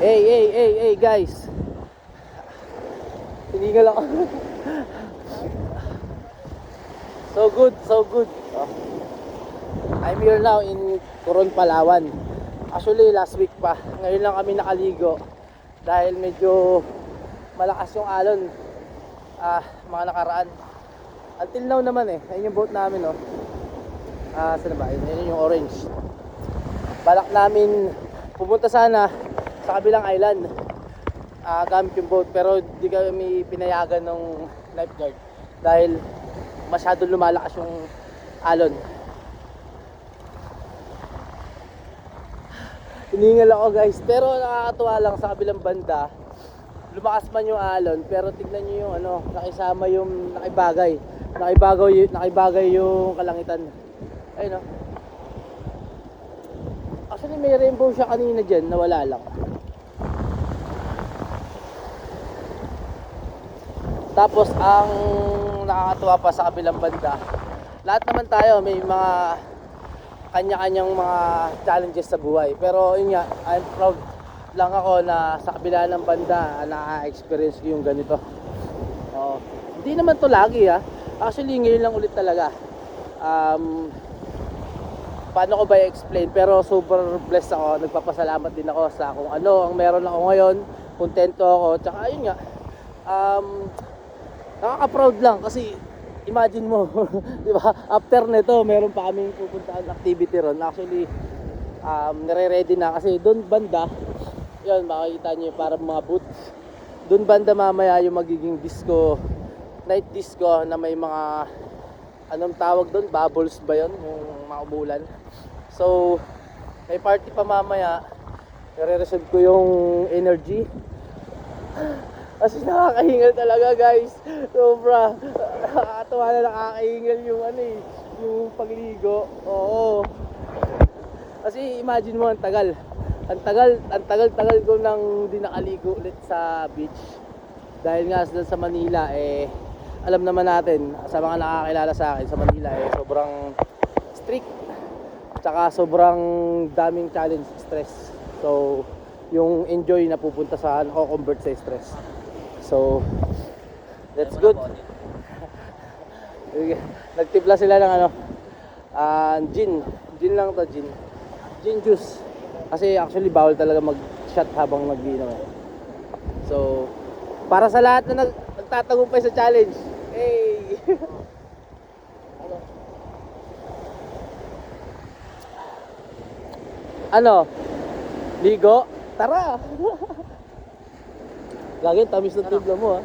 Hey guys. Tinigal ako. So good, so good. Oh. I'm here now in Coron, Palawan. Actually last week pa. Ngayon lang kami nakaligo dahil medyo malakas yung alon mga nakaraan. Until now naman ayun yung boat namin saan ba? Ayun yung orange. Balak namin pumunta sana sa kabilang island gamit yung boat, pero di kami pinayagan ng lifeguard dahil masyado lumalakas yung alon. Hiningal ako guys, pero nakakatuwa lang sa kabilang banda. Lumakas man yung alon, pero tignan nyo yung nakisama yung nakibagay yung kalangitan. Ayun Actually may rainbow siya kanina dyan, nawala lang. Tapos ang nakakatuwa pa sa kabilang banda, lahat naman tayo may mga kanya-kanyang mga challenges sa buhay. Pero yun nga, I'm proud lang ako na sa kabila ng banda na-experience ko yung ganito. Hindi naman to lagi Actually ngayon lang ulit talaga. Paano ko ba i-explain? Pero super blessed ako. Nagpapasalamat din ako sa kung ano ang meron ako ngayon. Kontento ako. Tsaka yun nga, nakaka-proud lang kasi imagine mo, di ba? After nito, meron pa kaming pupuntahan activity ron. Actually, nire-ready na kasi doon banda, yun, makikita nyo yung parang mga booths. Doon banda mamaya yung magiging disco, night disco na may mga, anong tawag doon? Bubbles ba yun? Yung mga umulan. So, may party pa mamaya. Nire-reserve ko yung energy. Kasi nakakahingal talaga guys. Sobra. Nakakatawa na nakakahingal yung yung pagligo. Oo. Kasi imagine mo, ang tagal ko nang di nakaligo ulit sa beach. Dahil nga sa Manila alam naman natin sa mga nakakilala sa akin sa Manila sobrang strict. Tsaka sobrang daming challenge, stress. So, yung enjoy na pupunta sa nako-convert sa stress. So, that's good. Nagtimpla sila ng gin. Gin lang to, gin. Gin juice. Kasi actually bawal talaga mag-shot habang nag-inom. So, para sa lahat na nagtatagumpay sa challenge. Hey! Ligo? Tara! Lagi tamis ng timpla mo